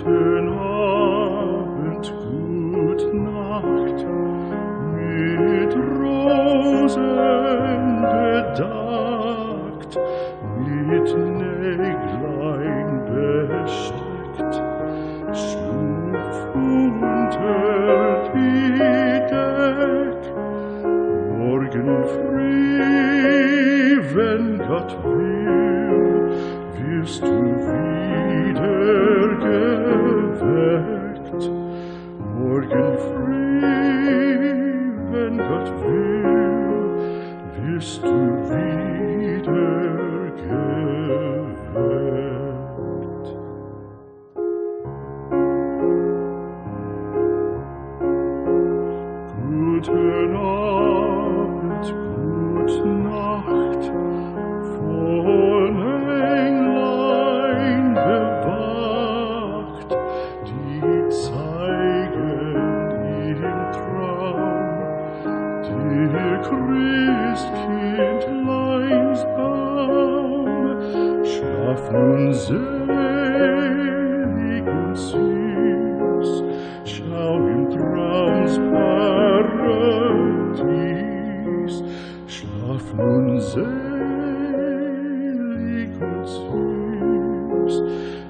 Guten Abend, gut Nacht, mit Rosen bedeckt, mit Näglein besteckt, Schlupf unter die Deck. Morgen früh, wenn Gott will, wirst du wieder geweckt. Morgen früh, wenn Gott will, wirst du wieder geweckt. Guten Abend, gute Nacht, von Englein bewacht, die zeigen im Traum dir Christkindleins Baum. Schlaf nun selig und süß, schau im Traums Paradies. Schlaf nun selig und süß,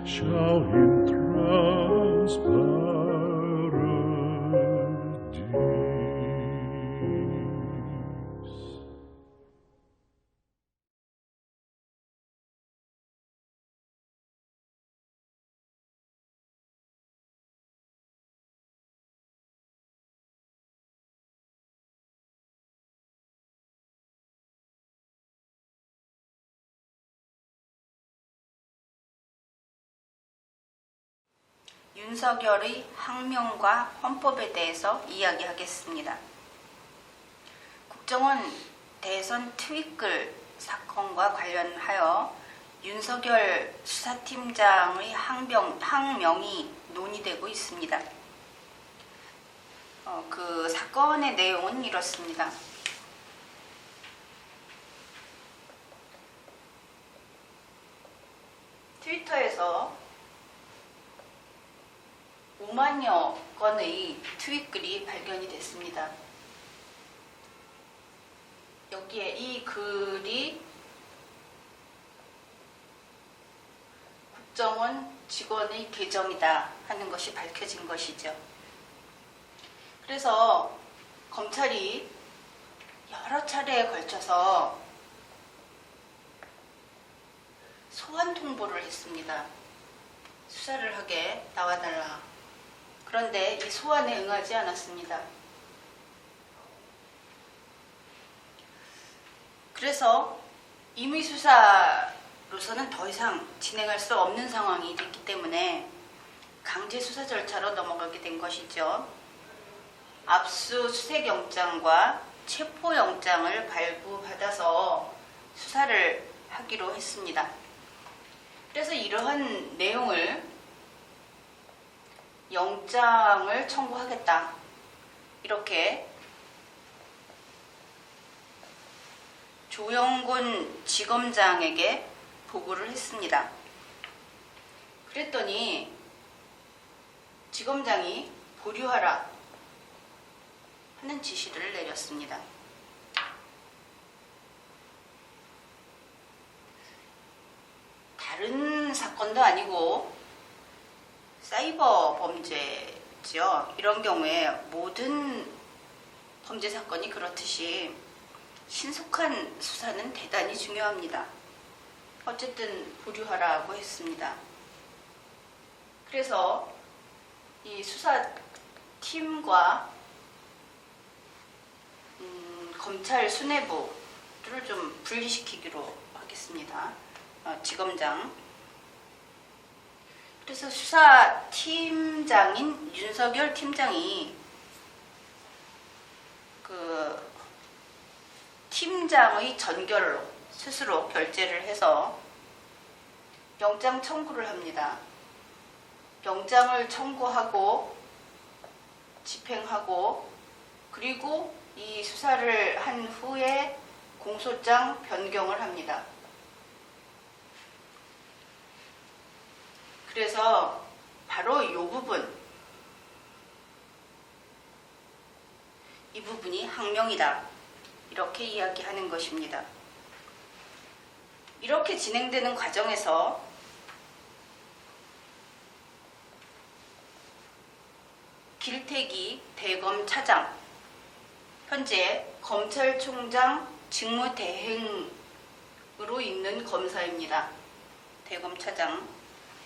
schau im Traums Paradies. 윤석열의 항명과 헌법에 대해서 이야기하겠습니다. 국정원 대선 트윗글 사건과 관련하여 윤석열 수사팀장의 항명이 논의되고 있습니다. 그 사건의 내용은 이렇습니다. 트위터에서 5만여 건의 트윗글이 발견이 됐습니다. 여기에 이 글이 국정원 직원의 계정이다 하는 것이 밝혀진 것이죠. 그래서 검찰이 여러 차례에 걸쳐서 소환 통보를 했습니다. 수사를 하게 나와달라. 그런데 이 소환에 응하지 않았습니다. 그래서 임의수사로서는 더 이상 진행할 수 없는 상황이 됐기 때문에 강제 수사 절차로 넘어가게 된 것이죠. 압수수색영장과 체포영장을 발부받아서 수사를 하기로 했습니다. 그래서 이러한 내용을 영장을 청구하겠다 이렇게 조영곤 지검장에게 보고를 했습니다. 그랬더니 지검장이 보류하라 하는 지시를 내렸습니다. 다른 사건도 아니고 사이버 범죄죠. 이런 경우에 모든 범죄 사건이 그렇듯이 신속한 수사는 대단히 중요합니다. 어쨌든 보류하라고 했습니다. 그래서 이 수사팀과 검찰 수뇌부를 좀 분리시키기로 하겠습니다. 지검장. 그래서 수사팀장인 윤석열 팀장이 그 팀장의 전결로 스스로 결재를 해서 영장 청구를 합니다. 영장을 청구하고 집행하고 그리고 이 수사를 한 후에 공소장 변경을 합니다. 그래서 바로 이 부분, 이 부분이 항명이다, 이렇게 이야기하는 것입니다. 이렇게 진행되는 과정에서 길태기 대검차장, 현재 검찰총장 직무대행으로 있는 검사입니다. 대검차장.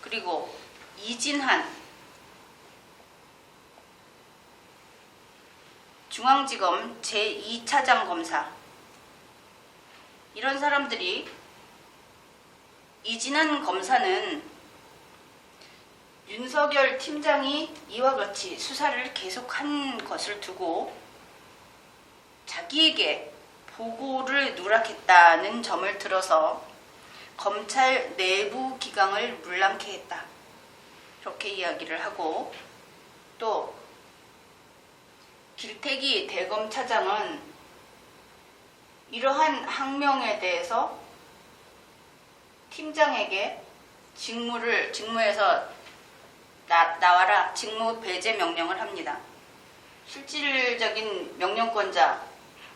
그리고 이진한 중앙지검 제2차장 검사, 이런 사람들이, 이진한 검사는 윤석열 팀장이 이와 같이 수사를 계속한 것을 두고 자기에게 보고를 누락했다는 점을 들어서 검찰 내부 기강을 물랑케 했다, 이렇게 이야기를 하고, 또 길태기 대검차장은 이러한 항명에 대해서 팀장에게 직무에서 나와라, 직무 배제 명령을 합니다. 실질적인 명령권자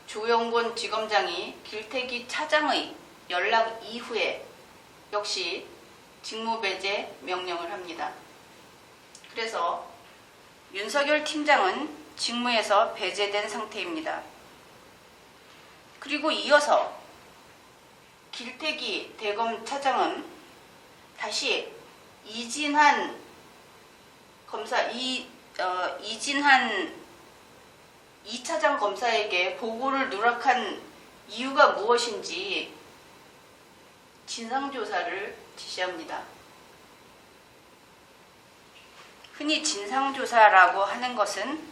조영곤 지검장이 길태기 차장의 연락 이후에 역시 직무 배제 명령을 합니다. 그래서 윤석열 팀장은 직무에서 배제된 상태입니다. 그리고 이어서 길태기 대검차장은 다시 이진한 검사, 이진한 2차장 검사에게 보고를 누락한 이유가 무엇인지 진상조사를 지시합니다. 흔히 진상조사라고 하는 것은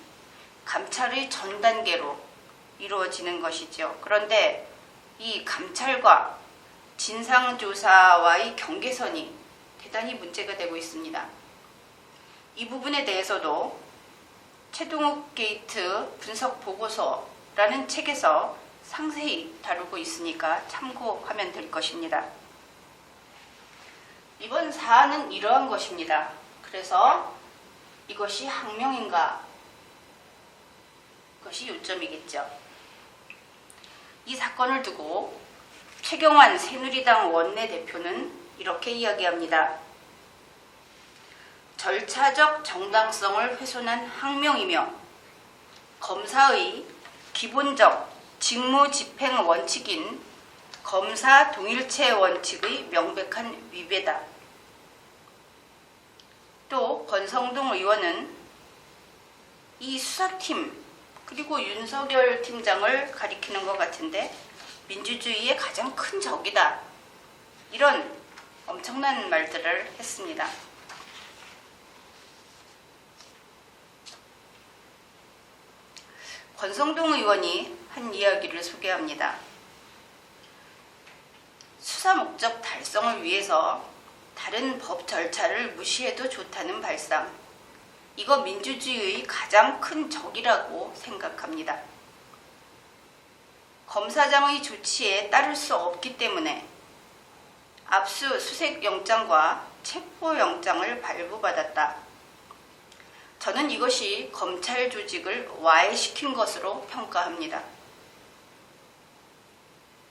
감찰의 전 단계로 이루어지는 것이죠. 그런데 이 감찰과 진상조사와의 경계선이 대단히 문제가 되고 있습니다. 이 부분에 대해서도 최동욱 게이트 분석 보고서라는 책에서 상세히 다루고 있으니까 참고하면 될 것입니다. 이번 사안은 이러한 것입니다. 그래서 이것이 항명인가? 그것이 요점이겠죠. 이 사건을 두고 최경환 새누리당 원내대표는 이렇게 이야기합니다. 절차적 정당성을 훼손한 항명이며 검사의 기본적 직무집행 원칙인 검사 동일체 원칙의 명백한 위배다. 또 권성동 의원은 이 수사팀 그리고 윤석열 팀장을 가리키는 것 같은데 민주주의의 가장 큰 적이다, 이런 엄청난 말들을 했습니다. 권성동 의원이 한 이야기를 소개합니다. 수사 목적 달성을 위해서 다른 법 절차를 무시해도 좋다는 발상, 이거 민주주의의 가장 큰 적이라고 생각합니다. 검사장의 조치에 따를 수 없기 때문에 압수수색 영장과 체포영장을 발부받았다. 저는 이것이 검찰 조직을 와해시킨 것으로 평가합니다.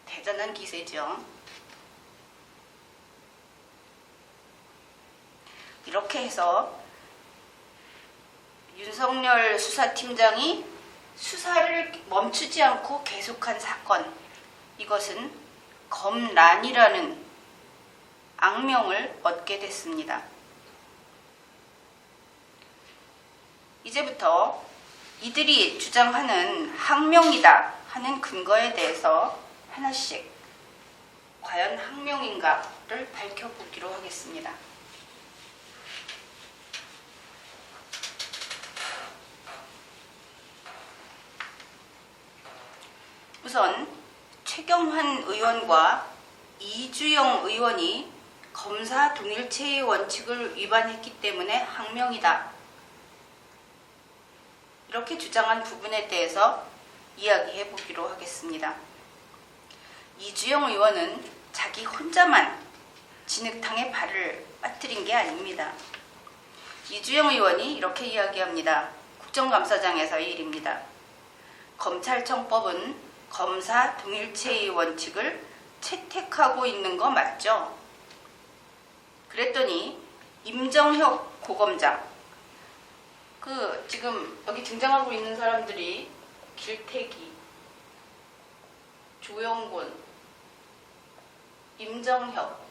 대단한 기세죠. 이렇게 해서 윤석열 수사팀장이 수사를 멈추지 않고 계속한 사건, 이것은 검란이라는 악명을 얻게 됐습니다. 이제부터 이들이 주장하는 항명이다 하는 근거에 대해서 하나씩 과연 항명인가를 밝혀보기로 하겠습니다. 우선 최경환 의원과 이주영 의원이 검사 동일체의 원칙을 위반했기 때문에 항명이다, 이렇게 주장한 부분에 대해서 이야기해 보기로 하겠습니다. 이주영 의원은 자기 혼자만 진흙탕에 발을 빠뜨린 게 아닙니다. 이주영 의원이 이렇게 이야기합니다. 국정감사장에서의 일입니다. 검찰청법은 검사 동일체의 원칙을 채택하고 있는 거 맞죠? 그랬더니 임정혁 고검장, 지금 여기 등장하고 있는 사람들이 길태기, 조영곤, 임정혁,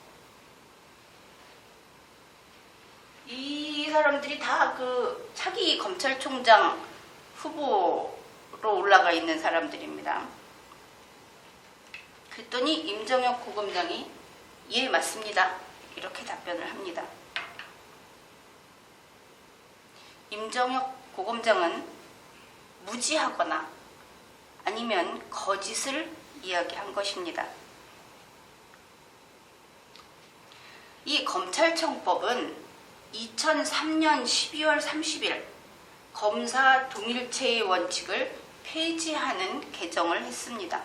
이 사람들이 다 차기 검찰총장 후보로 올라가 있는 사람들입니다. 그랬더니 임정혁 고검장이 예, 맞습니다. 이렇게 답변을 합니다. 임정혁 고검장은 무지하거나 아니면 거짓을 이야기한 것입니다. 이 검찰청법은 2003년 12월 30일 검사 동일체의 원칙을 폐지하는 개정을 했습니다.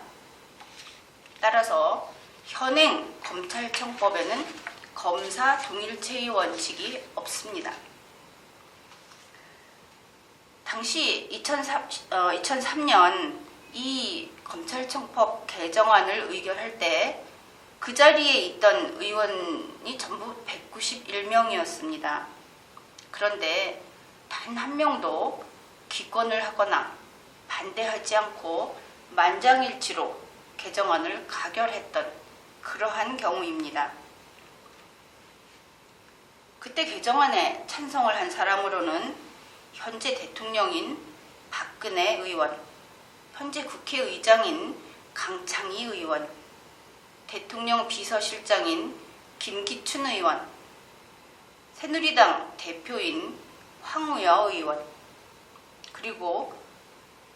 따라서 현행 검찰청법에는 검사 동일체의 원칙이 없습니다. 당시 2003년 이 검찰청법 개정안을 의결할 때 그 자리에 있던 의원이 전부 191명이었습니다. 그런데 단 한 명도 기권을 하거나 반대하지 않고 만장일치로 개정안을 가결했던 그러한 경우입니다. 그때 개정안에 찬성을 한 사람으로는 현재 대통령인 박근혜 의원, 현재 국회의장인 강창희 의원, 대통령 비서실장인 김기춘 의원, 새누리당 대표인 황우여 의원, 그리고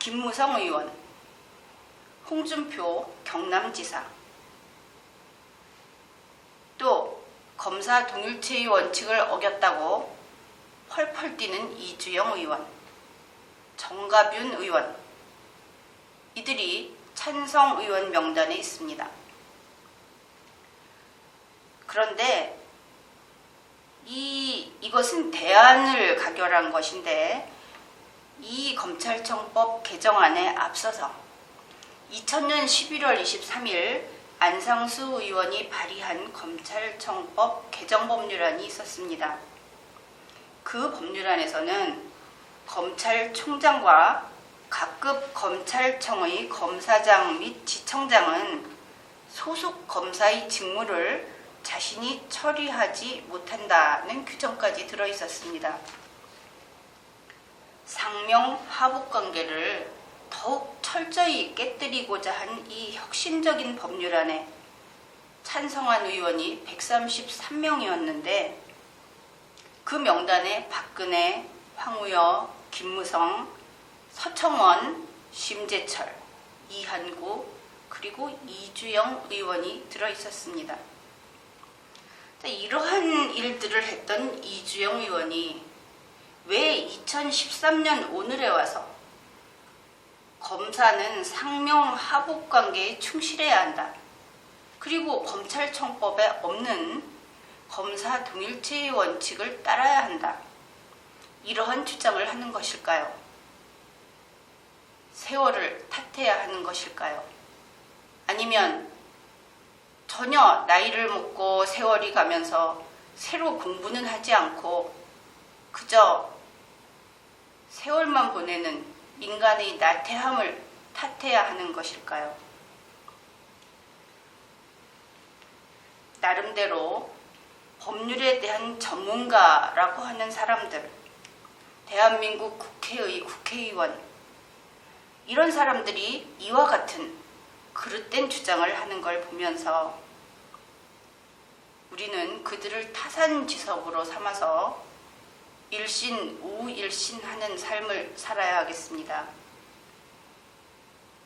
김무성 의원, 홍준표 경남지사, 또 검사 동일체의 원칙을 어겼다고 펄펄 뛰는 이주영 의원, 정가뷴 의원, 이들이 찬성 의원 명단에 있습니다. 그런데 이것은 대안을 가결한 것인데 이 검찰청법 개정안에 앞서서 2000년 11월 23일 안상수 의원이 발의한 검찰청법 개정법률안이 있었습니다. 그 법률안에서는 검찰총장과 각급 검찰청의 검사장 및 지청장은 소속 검사의 직무를 자신이 처리하지 못한다는 규정까지 들어있었습니다. 상명하복관계를 더욱 철저히 깨뜨리고자 한 이 혁신적인 법률안에 찬성한 의원이 133명이었는데 그 명단에 박근혜, 황우여, 김무성, 서청원, 심재철, 이한구, 그리고 이주영 의원이 들어있었습니다. 이러한 일들을 했던 이주영 의원이 왜 2013년 오늘에 와서 검사는 상명하복관계에 충실해야 한다, 그리고 검찰청법에 없는 검사 동일체의 원칙을 따라야 한다, 이러한 주장을 하는 것일까요? 세월을 탓해야 하는 것일까요? 아니면 전혀 나이를 먹고 세월이 가면서 새로 공부는 하지 않고 그저 세월만 보내는 인간의 나태함을 탓해야 하는 것일까요? 나름대로 법률에 대한 전문가라고 하는 사람들, 대한민국 국회의 국회의원, 이런 사람들이 이와 같은 그릇된 주장을 하는 걸 보면서 우리는 그들을 타산지석으로 삼아서 일신 우일신하는 삶을 살아야 하겠습니다.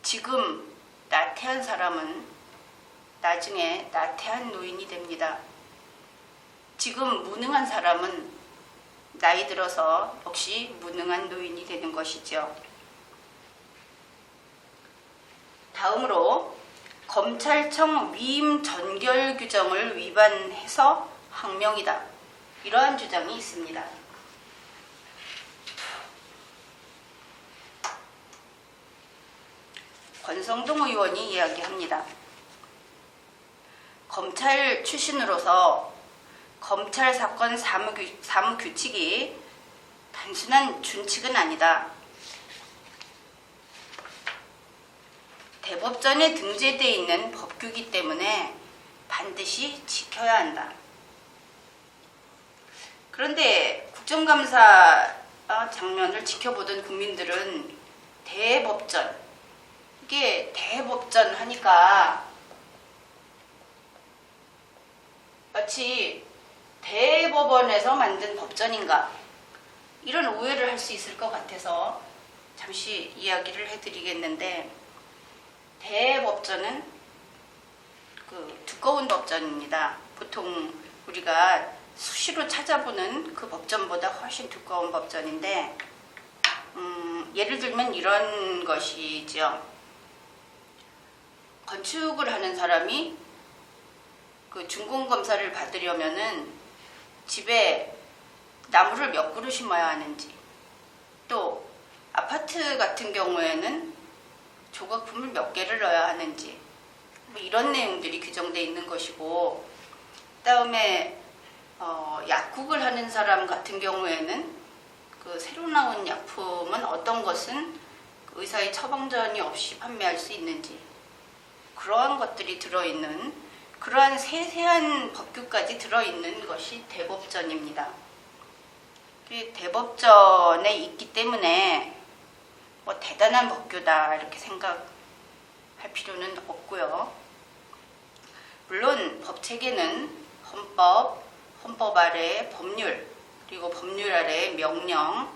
지금 나태한 사람은 나중에 나태한 노인이 됩니다. 지금 무능한 사람은 나이 들어서 역시 무능한 노인이 되는 것이죠. 다음으로 검찰청 위임 전결 규정을 위반해서 항명이다, 이러한 주장이 있습니다. 권성동 의원이 이야기합니다. 검찰 출신으로서 검찰 사건 사무규칙이 단순한 준칙은 아니다. 대법전에 등재되어 있는 법규이기 때문에 반드시 지켜야 한다. 그런데 국정감사 장면을 지켜보던 국민들은 대법전, 이게 대법전 하니까 마치 대법원에서 만든 법전인가, 이런 오해를 할 수 있을 것 같아서 잠시 이야기를 해드리겠는데, 대법전은 두꺼운 법전입니다. 보통 우리가 수시로 찾아보는 그 법전보다 훨씬 두꺼운 법전인데, 예를 들면 이런 것이죠. 건축을 하는 사람이 준공검사를 받으려면은 집에 나무를 몇 그루 심어야 하는지, 또 아파트 같은 경우에는 조각품을 몇 개를 넣어야 하는지, 이런 내용들이 규정되어 있는 것이고, 그다음에 약국을 하는 사람 같은 경우에는 새로 나온 약품은 어떤 것은 의사의 처방전이 없이 판매할 수 있는지, 그러한 것들이 들어있는, 그러한 세세한 법규까지 들어있는 것이 대법전입니다. 대법전에 있기 때문에 대단한 법규다 이렇게 생각할 필요는 없고요. 물론 법체계는 헌법, 헌법 아래 법률, 그리고 법률 아래 명령,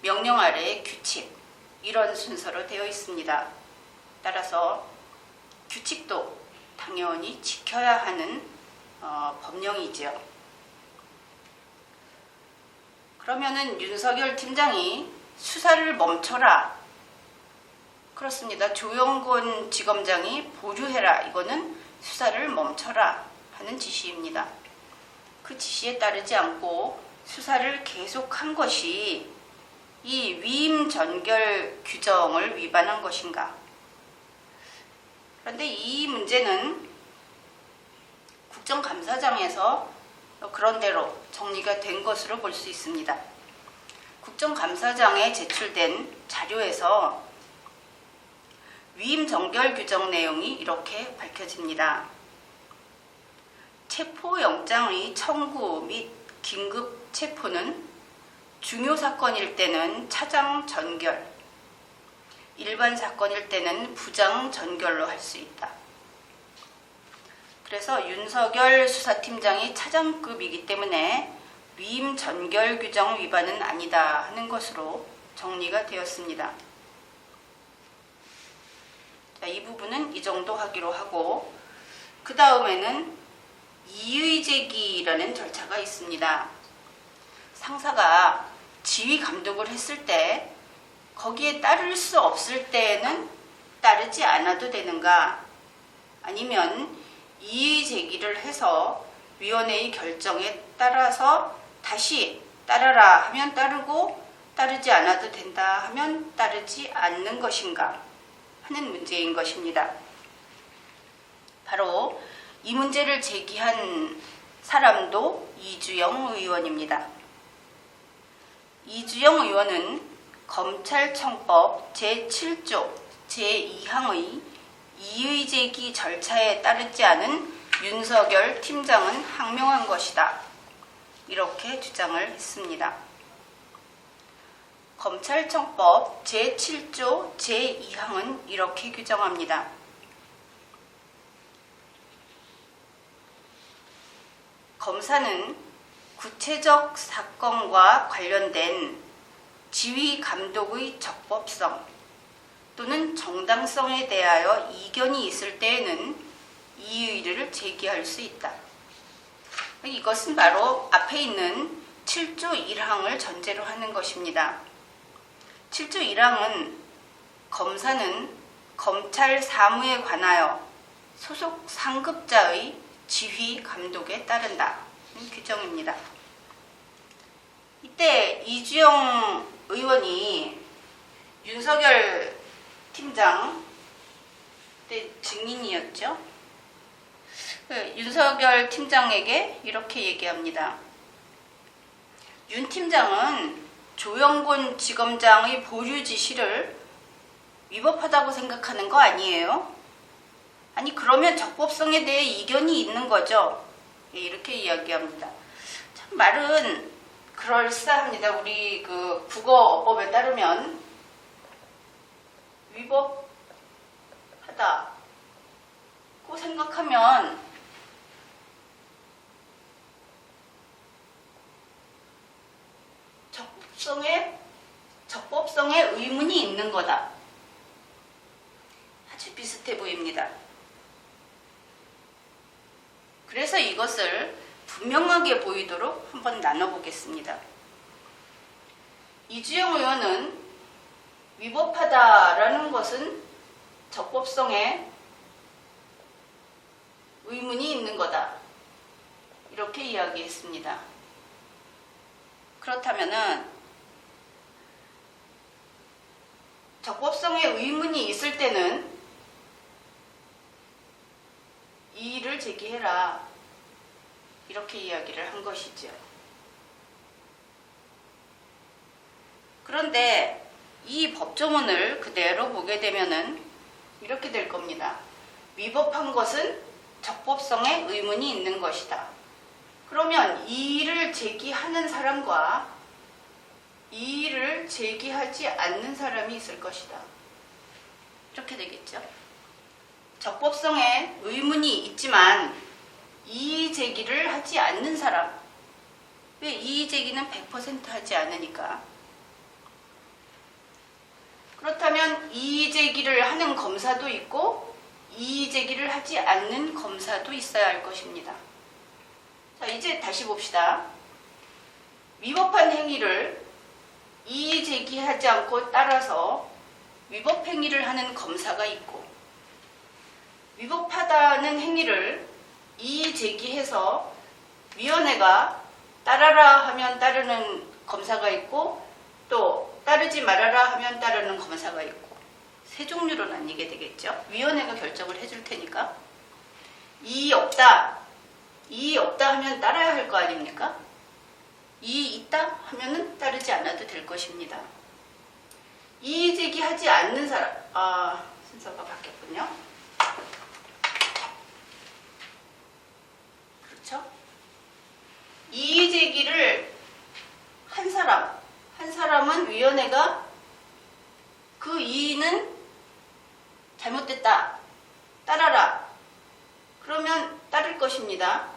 명령 아래 규칙, 이런 순서로 되어 있습니다. 따라서 규칙도 당연히 지켜야 하는 법령이죠. 그러면은 윤석열 팀장이 수사를 멈춰라, 그렇습니다. 조영곤 지검장이 보류해라, 이거는 수사를 멈춰라 하는 지시입니다. 그 지시에 따르지 않고 수사를 계속한 것이 이 위임 전결 규정을 위반한 것인가? 그런데 이 문제는 국정감사장에서 그런대로 정리가 된 것으로 볼 수 있습니다. 국정감사장에 제출된 자료에서 위임 전결 규정 내용이 이렇게 밝혀집니다. 체포영장의 청구 및 긴급 체포는 중요 사건일 때는 차장 전결, 일반 사건일 때는 부장 전결로 할 수 있다. 그래서 윤석열 수사팀장이 차장급이기 때문에 위임 전결 규정 위반은 아니다 하는 것으로 정리가 되었습니다. 자, 이 부분은 이 정도 하기로 하고, 그 다음에는 이의제기라는 절차가 있습니다. 상사가 지휘 감독을 했을 때 거기에 따를 수 없을 때에는 따르지 않아도 되는가, 아니면 이의제기를 해서 위원회의 결정에 따라서 다시 따르라 하면 따르고 따르지 않아도 된다 하면 따르지 않는 것인가 하는 문제인 것입니다. 바로 이 문제를 제기한 사람도 이주영 의원입니다. 이주영 의원은 검찰청법 제7조 제2항의 이의제기 절차에 따르지 않은 윤석열 팀장은 항명한 것이다, 이렇게 주장을 했습니다. 검찰청법 제7조 제2항은 이렇게 규정합니다. 검사는 구체적 사건과 관련된 지휘 감독의 적법성 또는 정당성에 대하여 이견이 있을 때에는 이의를 제기할 수 있다. 이것은 바로 앞에 있는 7조 1항을 전제로 하는 것입니다. 7조 1항은 검사는 검찰 사무에 관하여 소속 상급자의 지휘 감독에 따른다 규정입니다. 이때 이주영 의원이 윤석열 팀장 그때 증인이었죠. 윤석열 팀장에게 이렇게 얘기합니다. 윤 팀장은 조영곤 지검장의 보류 지시를 위법하다고 생각하는 거 아니에요? 아니 그러면 적법성에 대해 이견이 있는 거죠. 이렇게 이야기합니다. 참 말은 그럴싸합니다. 우리 그 국어어법에 따르면 위법하다고 생각하면 적법성에 의문이 있는 거다. 아주 비슷해 보입니다. 그래서 이것을 분명하게 보이도록 한번 나눠보겠습니다. 이주영 의원은 위법하다라는 것은 적법성에 의문이 있는 거다. 이렇게 이야기했습니다. 그렇다면은 적법성에 의문이 있을 때는 이의를 제기해라. 이렇게 이야기를 한 것이죠. 그런데 이 법조문을 그대로 보게 되면은 이렇게 될 겁니다. 위법한 것은 적법성에 의문이 있는 것이다. 그러면 이의를 제기하는 사람과 이의를 제기하지 않는 사람이 있을 것이다. 이렇게 되겠죠. 적법성에 의문이 있지만 이의 제기를 하지 않는 사람. 왜 이의 제기는 100% 하지 않으니까. 그렇다면 이의 제기를 하는 검사도 있고 이의 제기를 하지 않는 검사도 있어야 할 것입니다. 자, 이제 다시 봅시다. 위법한 행위를 이의 제기하지 않고 따라서 위법 행위를 하는 검사가 있고 위법하다는 행위를 이의 제기해서 위원회가 따라라 하면 따르는 검사가 있고 또 따르지 말아라 하면 따르는 검사가 있고 세 종류로 나뉘게 되겠죠. 위원회가 결정을 해줄 테니까 이의 없다 하면 따라야 할 거 아닙니까? 이의 있다 하면은 따르지 않아도 될 것입니다. 이의 제기하지 않는 사람, 순서가 바뀌었군요. 그렇죠? 이의 제기를 한 사람은 위원회가 그 이의는 잘못됐다, 따라라. 그러면 따를 것입니다.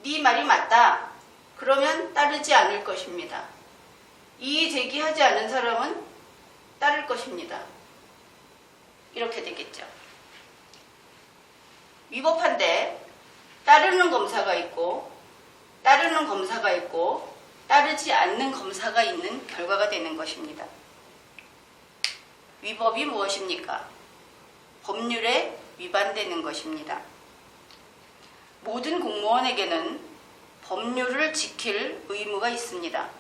네 말이 맞다. 그러면 따르지 않을 것입니다. 이의 제기하지 않은 사람은 따를 것입니다. 이렇게 되겠죠. 위법한데 따르는 검사가 있고 따르는 검사가 있고 따르지 않는 검사가 있는 결과가 되는 것입니다. 위법이 무엇입니까? 법률에 위반되는 것입니다. 모든 공무원에게는 법률을 지킬 의무가 있습니다.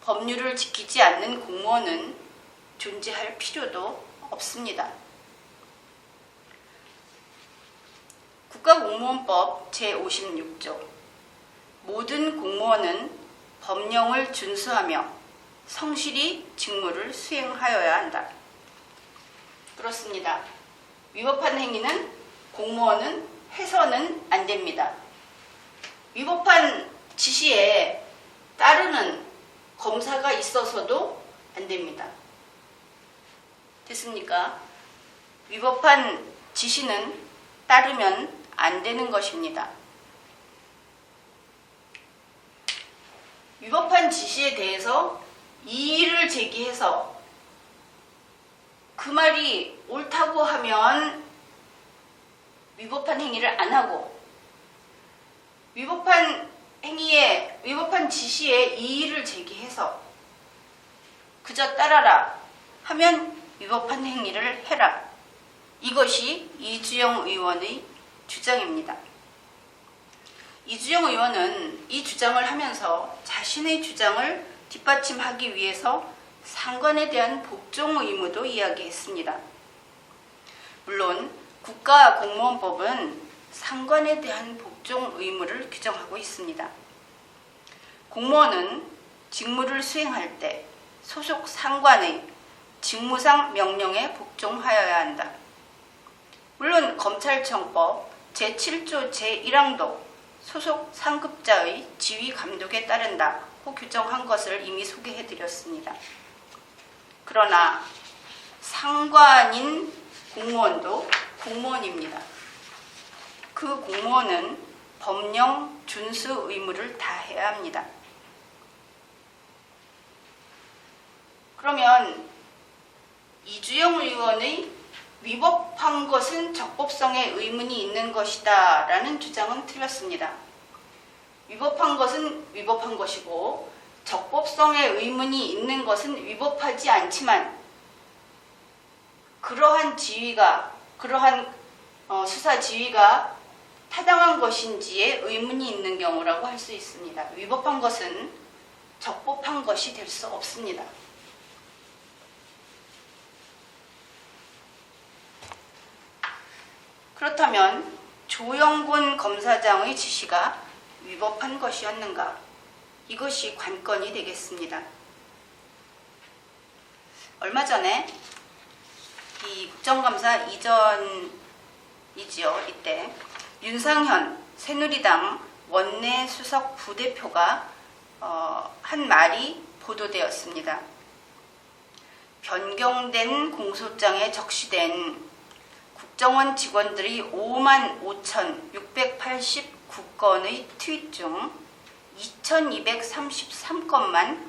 법률을 지키지 않는 공무원은 존재할 필요도 없습니다. 국가공무원법 제56조 모든 공무원은 법령을 준수하며 성실히 직무를 수행하여야 한다. 그렇습니다. 위법한 행위는 공무원은 해서는 안 됩니다. 위법한 지시에 따르는 검사가 있어서도 안 됩니다. 됐습니까? 위법한 지시는 따르면 안 되는 것입니다. 위법한 지시에 대해서 이의를 제기해서 그 말이 옳다고 하면 위법한 행위를 안 하고 위법한 지시에 이의를 제기해서 그저 따라라 하면 위법한 행위를 해라. 이것이 이주영 의원의 주장입니다. 이주영 의원은 이 주장을 하면서 자신의 주장을 뒷받침하기 위해서 상관에 대한 복종 의무도 이야기했습니다. 물론 국가공무원법은 상관에 대한 복종 의무를 규정하고 있습니다. 공무원은 직무를 수행할 때 소속 상관의 직무상 명령에 복종하여야 한다. 물론 검찰청법 제7조 제1항도 소속 상급자의 지휘 감독에 따른다고 규정한 것을 이미 소개해드렸습니다. 그러나 상관인 공무원도 공무원입니다. 그 공무원은 법령 준수 의무를 다해야 합니다. 그러면 이주영 의원의 위법한 것은 적법성에 의문이 있는 것이다 라는 주장은 틀렸습니다. 위법한 것은 위법한 것이고 적법성에 의문이 있는 것은 위법하지 않지만 그러한 수사 지휘가 타당한 것인지에 의문이 있는 경우라고 할 수 있습니다. 위법한 것은 적법한 것이 될 수 없습니다. 그렇다면 조영곤 검사장의 지시가 위법한 것이었는가? 이것이 관건이 되겠습니다. 얼마 전에 이 국정감사 이전이지요. 이때 윤상현 새누리당 원내 수석 부대표가 한 말이 보도되었습니다. 변경된 공소장에 적시된 국정원 직원들이 55,689건의 트윗 중 2,233건만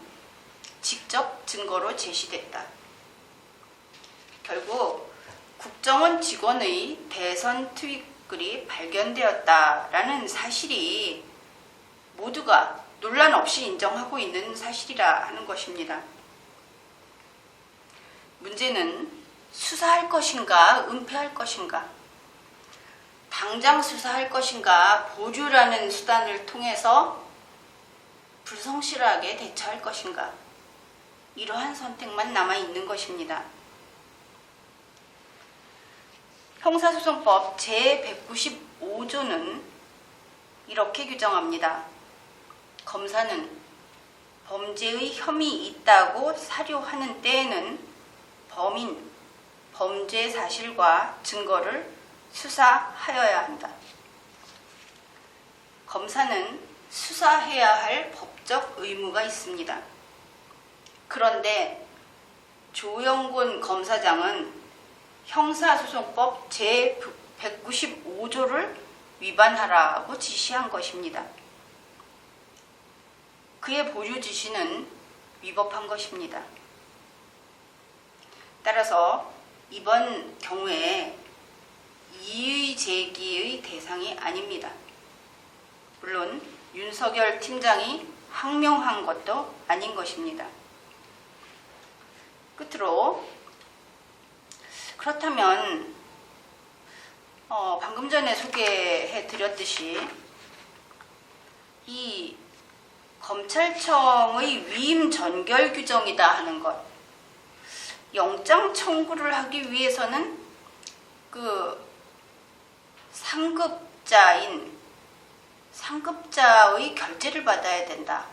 직접 증거로 제시됐다. 결국 국정원 직원의 대선 트윗글이 발견되었다라는 사실이 모두가 논란 없이 인정하고 있는 사실이라 하는 것입니다. 문제는 수사할 것인가 은폐할 것인가, 당장 수사할 것인가 보류라는 수단을 통해서 불성실하게 대처할 것인가, 이러한 선택만 남아있는 것입니다. 형사소송법 제195조는 이렇게 규정합니다. 검사는 범죄의 혐의 있다고 사료하는 때에는 범인, 범죄 사실과 증거를 수사하여야 한다. 검사는 수사해야 할 법적 의무가 있습니다. 그런데 조영곤 검사장은 형사소송법 제195조를 위반하라고 지시한 것입니다. 그의 보류 지시는 위법한 것입니다. 따라서 이번 경우에 이의 제기의 대상이 아닙니다. 물론 윤석열 팀장이 항명한 것도 아닌 것입니다. 끝으로 그렇다면 방금 전에 소개해 드렸듯이 이 검찰청의 위임 전결 규정이다 하는 것, 영장 청구를 하기 위해서는 그 상급자의 결재를 받아야 된다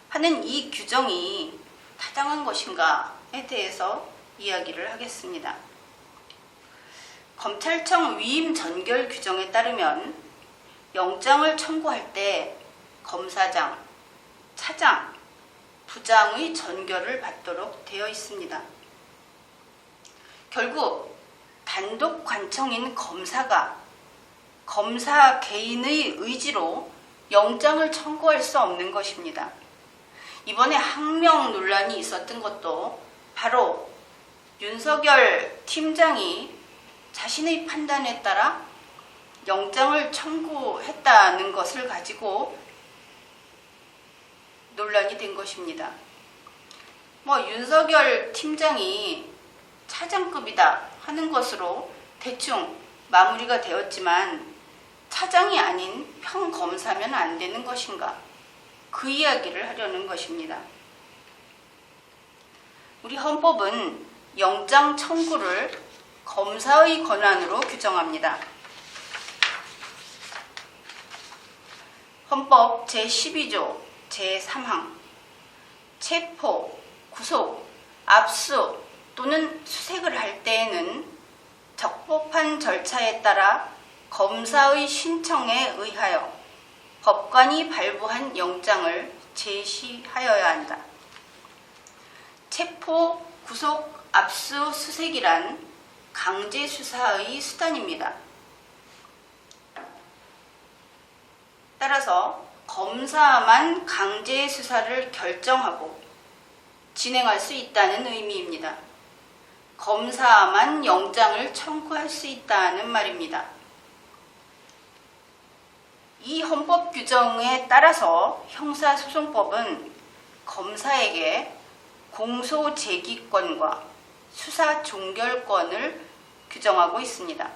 하는 이 규정이 타당한 것인가에 대해서 이야기를 하겠습니다. 검찰청 위임 전결 규정에 따르면 영장을 청구할 때 검사장, 차장, 부장의 전결을 받도록 되어 있습니다. 결국 단독 관청인 검사가 검사 개인의 의지로 영장을 청구할 수 없는 것입니다. 이번에 항명 논란이 있었던 것도 바로 윤석열 팀장이 자신의 판단에 따라 영장을 청구했다는 것을 가지고 논란이 된 것입니다. 윤석열 팀장이 차장급이다 하는 것으로 대충 마무리가 되었지만 차장이 아닌 평검사면 안 되는 것인가? 그 이야기를 하려는 것입니다. 우리 헌법은 영장 청구를 검사의 권한으로 규정합니다. 헌법 제12조 제3항 체포, 구속, 압수 또는 수색을 할 때에는 적법한 절차에 따라 검사의 신청에 의하여 법관이 발부한 영장을 제시하여야 한다. 체포, 구속, 압수, 수색이란 강제 수사의 수단입니다. 따라서 검사만 강제 수사를 결정하고 진행할 수 있다는 의미입니다. 검사만 영장을 청구할 수 있다는 말입니다. 이 헌법 규정에 따라서 형사소송법은 검사에게 공소 제기권과 수사 종결권을 규정하고 있습니다.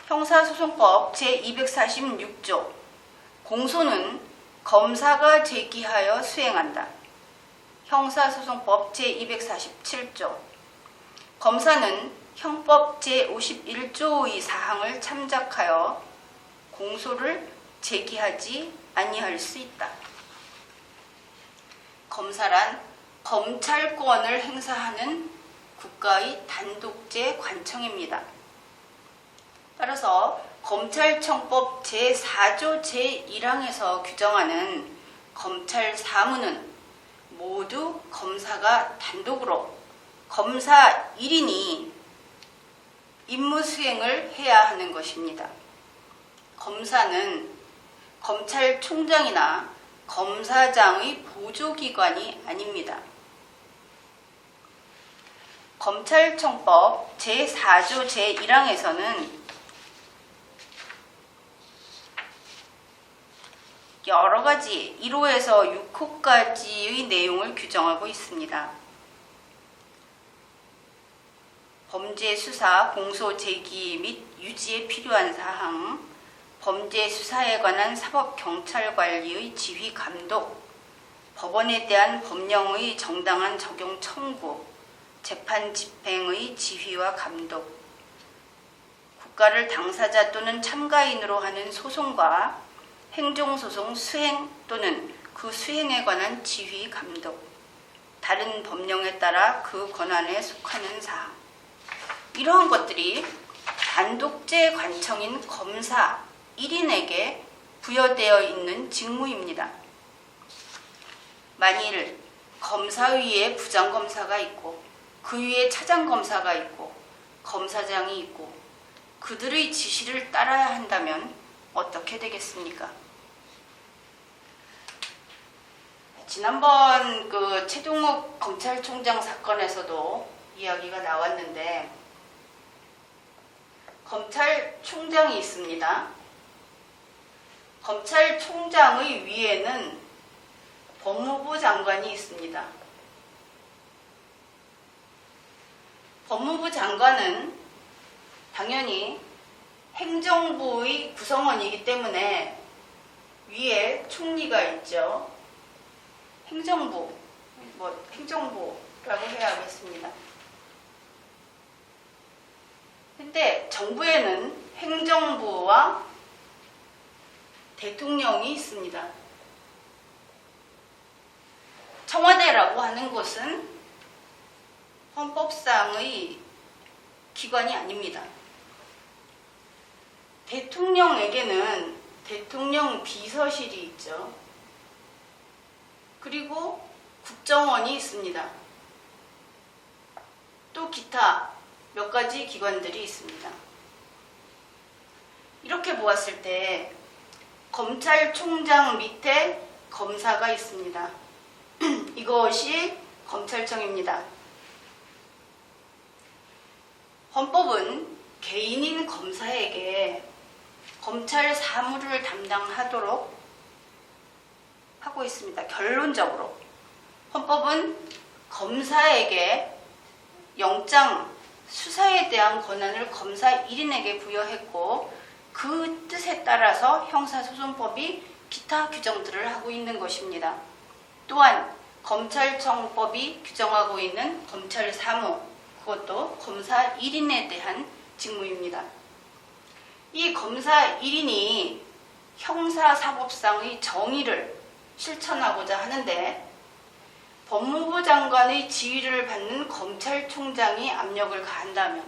형사소송법 제246조 공소는 검사가 제기하여 수행한다. 형사소송법 제247조 검사는 형법 제51조의 사항을 참작하여 공소를 제기하지 아니할 수 있다. 검사란 검찰권을 행사하는 국가의 단독제 관청입니다. 따라서 검찰청법 제4조 제1항에서 규정하는 검찰 사무는 모두 검사가 단독으로 검사 1인이 임무 수행을 해야 하는 것입니다. 검사는 검찰총장이나 검사장의 보조기관이 아닙니다. 검찰청법 제4조 제1항에서는 여러 가지 1호에서 6호까지의 내용을 규정하고 있습니다. 범죄 수사, 공소 제기 및 유지에 필요한 사항, 범죄 수사에 관한 사법경찰관리의 지휘 감독, 법원에 대한 법령의 정당한 적용 청구, 재판 집행의 지휘와 감독, 국가를 당사자 또는 참가인으로 하는 소송과 행정소송 수행 또는 그 수행에 관한 지휘 감독, 다른 법령에 따라 그 권한에 속하는 사항, 이러한 것들이 단독제 관청인 검사 1인에게 부여되어 있는 직무입니다. 만일 검사 위에 부장검사가 있고 그 위에 차장검사가 있고 검사장이 있고 그들의 지시를 따라야 한다면 어떻게 되겠습니까? 지난번 그 최동욱 검찰총장 사건에서도 이야기가 나왔는데 검찰총장이 있습니다. 검찰총장의 위에는 법무부 장관이 있습니다. 법무부 장관은 당연히 행정부의 구성원이기 때문에 위에 총리가 있죠. 행정부라고 해야겠습니다. 근데 정부에는 행정부와 대통령이 있습니다. 청와대라고 하는 곳은 헌법상의 기관이 아닙니다. 대통령에게는 대통령 비서실이 있죠. 그리고 국정원이 있습니다. 또 기타 몇 가지 기관들이 있습니다. 이렇게 보았을 때 검찰총장 밑에 검사가 있습니다. 이것이 검찰청입니다. 헌법은 개인인 검사에게 검찰 사무를 담당하도록 하고 있습니다. 결론적으로 헌법은 검사에게 영장 수사에 대한 권한을 검사 1인에게 부여했고 그 뜻에 따라서 형사소송법이 기타 규정들을 하고 있는 것입니다. 또한 검찰청법이 규정하고 있는 검찰 사무, 그것도 검사 1인에 대한 직무입니다. 이 검사 1인이 형사사법상의 정의를 실천하고자 하는데 법무부 장관의 지휘를 받는 검찰총장이 압력을 가한다면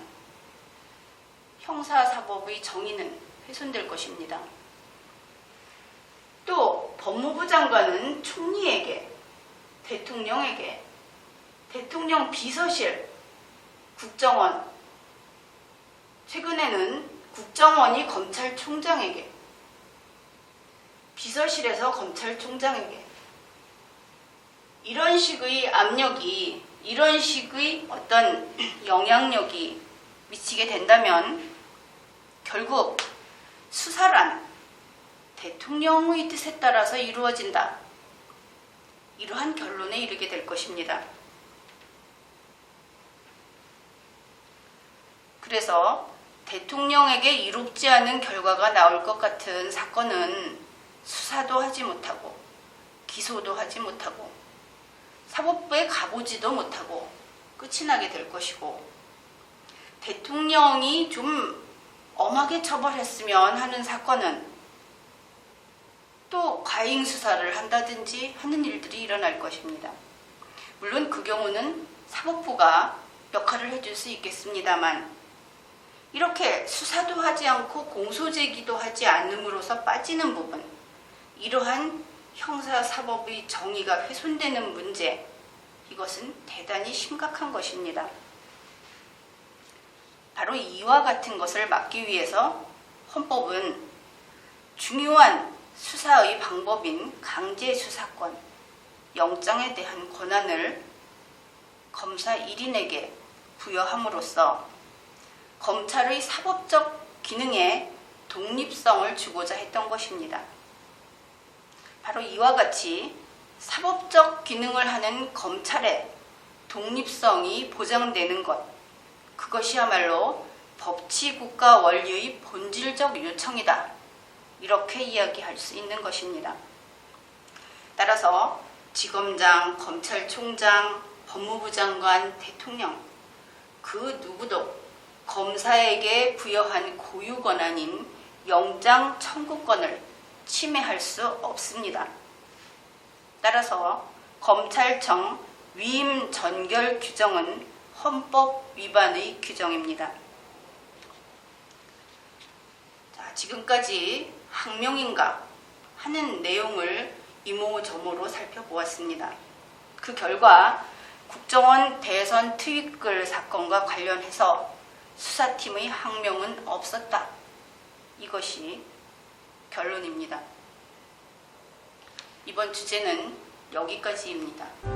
형사사법의 정의는 훼손될 것입니다. 또 법무부 장관은 총리에게, 대통령에게, 대통령 비서실, 국정원, 최근에는 국정원이 검찰총장에게, 비서실에서 검찰총장에게 이런 식의 압력이, 이런 식의 어떤 영향력이 미치게 된다면 결국 수사란 대통령의 뜻에 따라서 이루어진다. 이러한 결론에 이르게 될 것입니다. 그래서 대통령에게 이롭지 않은 결과가 나올 것 같은 사건은 수사도 하지 못하고 기소도 하지 못하고 사법부에 가보지도 못하고 끝이 나게 될 것이고, 대통령이 좀 엄하게 처벌했으면 하는 사건은 또 과잉 수사를 한다든지 하는 일들이 일어날 것입니다. 물론 그 경우는 사법부가 역할을 해줄 수 있겠습니다만, 이렇게 수사도 하지 않고 공소제기도 하지 않음으로써 빠지는 부분, 이러한 형사사법의 정의가 훼손되는 문제, 이것은 대단히 심각한 것입니다. 바로 이와 같은 것을 막기 위해서 헌법은 중요한 수사의 방법인 강제수사권, 영장에 대한 권한을 검사 1인에게 부여함으로써 검찰의 사법적 기능에 독립성을 주고자 했던 것입니다. 바로 이와 같이 사법적 기능을 하는 검찰의 독립성이 보장되는 것, 그것이야말로 법치국가 원리의 본질적 요청이다. 이렇게 이야기할 수 있는 것입니다. 따라서 지검장, 검찰총장, 법무부 장관, 대통령, 그 누구도 검사에게 부여한 고유 권한인 영장 청구권을 침해할 수 없습니다. 따라서 검찰청 위임 전결 규정은 헌법 위반의 규정입니다. 자, 지금까지 항명인가 하는 내용을 이모저모로 살펴보았습니다. 그 결과 국정원 대선 트윗글 사건과 관련해서 수사팀의 항명은 없었다. 이것이 결론입니다. 이번 주제는 여기까지입니다.